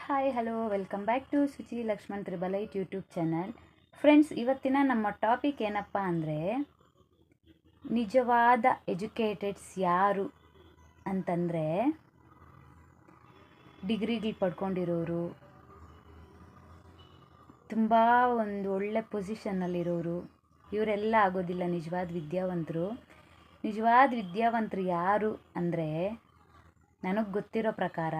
Hi hello welcome back to Suchi Lakshman ತ್ರಿಬಲೈಟ್ YouTube channel. Friends, ಇವತ್ತಿನ ನಮ್ಮ ಟಾಪಿಕ್ ಏನಪ್ಪ ಅಂದರೆ ನಿಜವಾದ ಎಜುಕೇಟೆಡ್ಸ್ ಯಾರು ಅಂತಂದರೆ ಡಿಗ್ರಿಗಳು ಪಡ್ಕೊಂಡಿರೋರು, ತುಂಬ ಒಂದು ಒಳ್ಳೆ ಪೊಸಿಷನ್ನಲ್ಲಿರೋರು, ಇವರೆಲ್ಲ ಆಗೋದಿಲ್ಲ ನಿಜವಾದ ವಿದ್ಯಾವಂತರು. ನಿಜವಾದ ವಿದ್ಯಾವಂತರು ಯಾರು ಅಂದರೆ ನನಗೆ ಗೊತ್ತಿರೋ ಪ್ರಕಾರ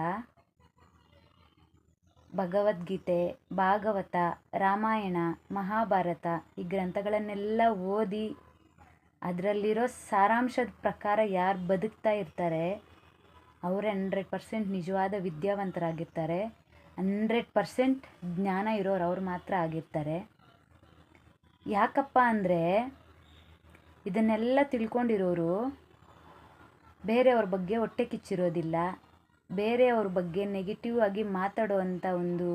ಭಗವದ್ಗೀತೆ, ಭಾಗವತ, ರಾಮಾಯಣ, ಮಹಾಭಾರತ ಈ ಗ್ರಂಥಗಳನ್ನೆಲ್ಲ ಓದಿ ಅದರಲ್ಲಿರೋ ಸಾರಾಂಶದ ಪ್ರಕಾರ ಯಾರು ಬದುಕ್ತಾ ಇರ್ತಾರೆ ಅವರೇ 100% ನಿಜವಾದ ವಿದ್ಯಾವಂತರಾಗಿರ್ತಾರೆ. 100% ಜ್ಞಾನ ಇರೋರು ಅವ್ರು ಮಾತ್ರ ಆಗಿರ್ತಾರೆ. ಯಾಕಪ್ಪ ಅಂದರೆ ಇದನ್ನೆಲ್ಲ ತಿಳ್ಕೊಂಡಿರೋರು ಬೇರೆಯವ್ರ ಬಗ್ಗೆ ಹೊಟ್ಟೆ ಕಿಚ್ಚಿರೋದಿಲ್ಲ, ಬೇರೆಯವ್ರ ಬಗ್ಗೆ ನೆಗೆಟಿವ್ ಆಗಿ ಮಾತಾಡೋವಂಥ ಒಂದು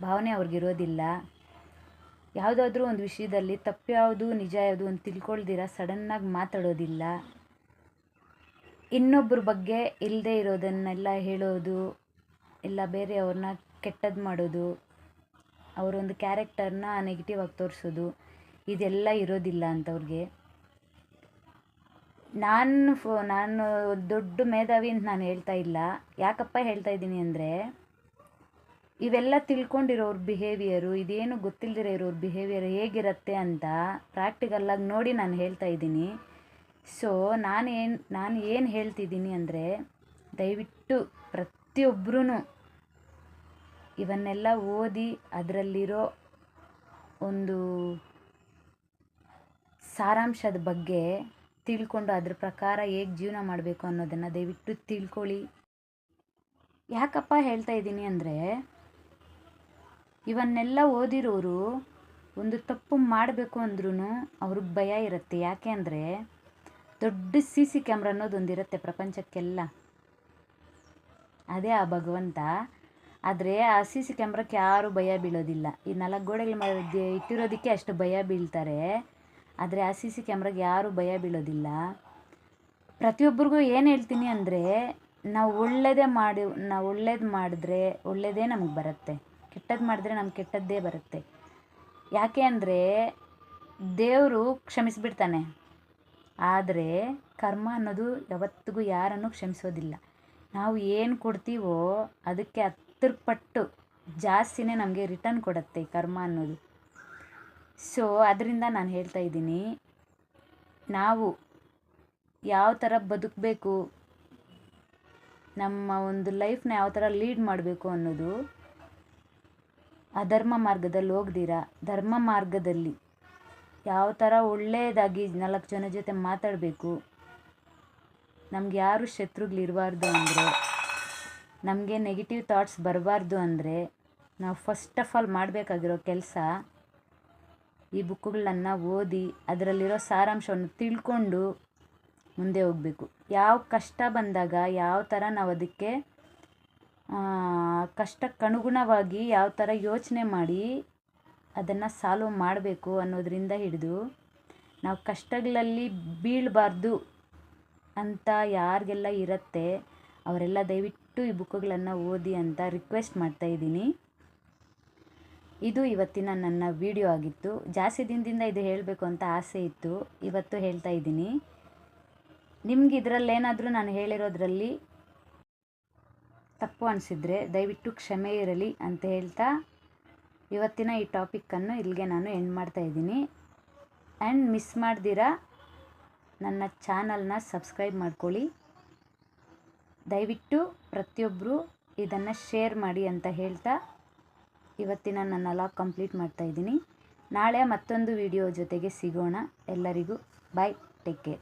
ಭಾವನೆ ಅವ್ರಿಗಿರೋದಿಲ್ಲ. ಯಾವುದಾದ್ರೂ ಒಂದು ವಿಷಯದಲ್ಲಿ ತಪ್ಪು ಯಾವುದು ನಿಜ ಯಾವುದು ಅಂತ ತಿಳ್ಕೊಳ್ದಿರ ಸಡನ್ನಾಗಿ ಮಾತಾಡೋದಿಲ್ಲ. ಇನ್ನೊಬ್ಬರ ಬಗ್ಗೆ ಇಲ್ಲದೆ ಇರೋದನ್ನೆಲ್ಲ ಹೇಳೋದು, ಇಲ್ಲ ಬೇರೆಯವ್ರನ್ನ ಕೆಟ್ಟದ್ದು ಮಾಡೋದು, ಅವರೊಂದು ಕ್ಯಾರೆಕ್ಟರ್ನ ನೆಗೆಟಿವ್ ಆಗಿ ತೋರಿಸೋದು, ಇದೆಲ್ಲ ಇರೋದಿಲ್ಲ ಅಂಥವ್ರಿಗೆ. ನಾನು ದೊಡ್ಡ ಮೇಧಾವಿ ಅಂತ ನಾನು ಹೇಳ್ತಾ ಇಲ್ಲ. ಯಾಕಪ್ಪ ಹೇಳ್ತಾ ಇದ್ದೀನಿ ಅಂದರೆ ಇವೆಲ್ಲ ತಿಳ್ಕೊಂಡಿರೋರ ಬಿಹೇವಿಯರು, ಇದೇನು ಗೊತ್ತಿಲ್ಲದಿರೋ ಇರೋರ ಬಿಹೇವಿಯರ್ ಹೇಗಿರುತ್ತೆ ಅಂತ ಪ್ರಾಕ್ಟಿಕಲ್ಲಾಗಿ ನೋಡಿ ನಾನು ಹೇಳ್ತಾ ಇದ್ದೀನಿ. ಸೊ ನಾನು ಏನು ಹೇಳ್ತಿದ್ದೀನಿ ಅಂದರೆ ದಯವಿಟ್ಟು ಪ್ರತಿಯೊಬ್ಬರೂ ಇವನ್ನೆಲ್ಲ ಓದಿ ಅದರಲ್ಲಿರೋ ಒಂದು ಸಾರಾಂಶದ ಬಗ್ಗೆ ತಿಳ್ಕೊಂಡು ಅದ್ರ ಪ್ರಕಾರ ಹೇಗೆ ಜೀವನ ಮಾಡಬೇಕು ಅನ್ನೋದನ್ನು ದಯವಿಟ್ಟು ತಿಳ್ಕೊಳ್ಳಿ. ಯಾಕಪ್ಪ ಹೇಳ್ತಾ ಇದ್ದೀನಿ ಅಂದರೆ ಇವನ್ನೆಲ್ಲ ಓದಿರೋರು ಒಂದು ತಪ್ಪು ಮಾಡಬೇಕು ಅಂದ್ರೂ ಅವ್ರಿಗೆ ಭಯ ಇರುತ್ತೆ. ಯಾಕೆ ಅಂದರೆ ದೊಡ್ಡ CC ಕ್ಯಾಮ್ರಾ ಅನ್ನೋದೊಂದಿರುತ್ತೆ ಪ್ರಪಂಚಕ್ಕೆಲ್ಲ, ಅದೇ ಆ ಭಗವಂತ. ಆದರೆ ಆ CC ಕ್ಯಾಮ್ರಾಕ್ಕೆ ಯಾರೂ ಭಯ ಬೀಳೋದಿಲ್ಲ. ಈ 4 ಗೋಡೆಗಳ ಮಧ್ಯೆ ಇಟ್ಟಿರೋದಕ್ಕೆ ಅಷ್ಟು ಭಯ ಬೀಳ್ತಾರೆ, ಆದರೆ ಆ CC ಕ್ಯಾಮ್ರಾಗೆ ಯಾರೂ ಭಯ ಬೀಳೋದಿಲ್ಲ. ಪ್ರತಿಯೊಬ್ಬರಿಗೂ ಏನು ಹೇಳ್ತೀನಿ ಅಂದರೆ ನಾವು ಒಳ್ಳೇದು ಮಾಡಿದ್ರೆ ಒಳ್ಳೆಯದೇ ನಮಗೆ ಬರುತ್ತೆ, ಕೆಟ್ಟದ್ದು ಮಾಡಿದ್ರೆ ನಮ್ಗೆ ಕೆಟ್ಟದ್ದೇ ಬರುತ್ತೆ. ಯಾಕೆ ಅಂದರೆ ದೇವರು ಕ್ಷಮಿಸಿಬಿಡ್ತಾನೆ, ಆದರೆ ಕರ್ಮ ಅನ್ನೋದು ಯಾವತ್ತಿಗೂ ಯಾರನ್ನು ಕ್ಷಮಿಸೋದಿಲ್ಲ. ನಾವು ಏನು ಕೊಡ್ತೀವೋ ಅದಕ್ಕೆ 10 ಪಟ್ಟು ಜಾಸ್ತಿನೇ ನಮಗೆ ರಿಟರ್ನ್ ಕೊಡುತ್ತೆ ಈ ಕರ್ಮ ಅನ್ನೋದು. ಸೊ ಅದರಿಂದ ನಾನು ಹೇಳ್ತಾ ಇದ್ದೀನಿ, ನಾವು ಯಾವ ಥರ ಬದುಕಬೇಕು, ನಮ್ಮ ಒಂದು ಲೈಫ್ನ ಯಾವ ಥರ ಲೀಡ್ ಮಾಡಬೇಕು ಅನ್ನೋದು ಅಧರ್ಮ ಮಾರ್ಗದಲ್ಲಿ ಹೋಗ್ದಿರ ಧರ್ಮ ಮಾರ್ಗದಲ್ಲಿ ಯಾವ ಥರ ಒಳ್ಳೆಯದಾಗಿ 4 ಜನ ಜೊತೆ ಮಾತಾಡಬೇಕು, ನಮ್ಗೆ ಯಾರು ಶತ್ರುಗಳಿರಬಾರ್ದು ಅಂದರೆ, ನಮಗೆ ನೆಗೆಟಿವ್ ಥಾಟ್ಸ್ ಬರಬಾರ್ದು ಅಂದರೆ ನಾವು ಫಸ್ಟ್ ಆಫ್ ಆಲ್ ಮಾಡಬೇಕಾಗಿರೋ ಕೆಲಸ ಈ ಬುಕ್ಕುಗಳನ್ನು ಓದಿ ಅದರಲ್ಲಿರೋ ಸಾರಾಂಶವನ್ನು ತಿಳ್ಕೊಂಡು ಮುಂದೆ ಹೋಗಬೇಕು. ಯಾವ ಕಷ್ಟ ಬಂದಾಗ ಯಾವ ಥರ ನಾವು ಅದಕ್ಕೆ ಕಷ್ಟಕ್ಕನುಗುಣವಾಗಿ ಯಾವ ಥರ ಯೋಚನೆ ಮಾಡಿ ಅದನ್ನು ಸಾಲ್ವ್ ಮಾಡಬೇಕು ಅನ್ನೋದರಿಂದ ಹಿಡಿದು ನಾವು ಕಷ್ಟಗಳಲ್ಲಿ ಬೀಳಬಾರ್ದು ಅಂತ ಯಾರಿಗೆಲ್ಲ ಇರುತ್ತೆ ಅವರೆಲ್ಲ ದಯವಿಟ್ಟು ಈ ಬುಕ್ಕುಗಳನ್ನು ಓದಿ ಅಂತ ರಿಕ್ವೆಸ್ಟ್ ಮಾಡ್ತಾಯಿದ್ದೀನಿ. ಇದು ಇವತ್ತಿನ ನನ್ನ ವಿಡಿಯೋ ಆಗಿತ್ತು. ಜಾಸ್ತಿ ದಿನದಿಂದ ಇದು ಹೇಳಬೇಕು ಅಂತ ಆಸೆ ಇತ್ತು, ಇವತ್ತು ಹೇಳ್ತಾ ಇದ್ದೀನಿ. ನಿಮ್ಗೆ ಇದರಲ್ಲೇನಾದರೂ ನಾನು ಹೇಳಿರೋದ್ರಲ್ಲಿ ತಪ್ಪು ಅನಿಸಿದರೆ ದಯವಿಟ್ಟು ಕ್ಷಮೆ ಇರಲಿ ಅಂತ ಹೇಳ್ತಾ ಇವತ್ತಿನ ಈ ಟಾಪಿಕ್ಕನ್ನು ಇಲ್ಲಿಗೆ ನಾನು ಎಂಡ್ ಮಾಡ್ತಾಯಿದ್ದೀನಿ. ಆ್ಯಂಡ್ ಮಿಸ್ ಮಾಡ್ದಿರ ನನ್ನ ಚಾನಲ್ನ ಸಬ್ಸ್ಕ್ರೈಬ್ ಮಾಡ್ಕೊಳ್ಳಿ. ದಯವಿಟ್ಟು ಪ್ರತಿಯೊಬ್ಬರು ಇದನ್ನು ಶೇರ್ ಮಾಡಿ ಅಂತ ಹೇಳ್ತಾ ಇವತ್ತಿನ ನನ್ನ ಲಾಗ್ ಕಂಪ್ಲೀಟ್ ಮಾಡ್ತಾಯಿದ್ದೀನಿ. ನಾಳೆ ಮತ್ತೊಂದು ವಿಡಿಯೋ ಜೊತೆಗೆ ಸಿಗೋಣ. ಎಲ್ಲರಿಗೂ ಬಾಯ್, ಟೇಕ್ ಕೇರ್.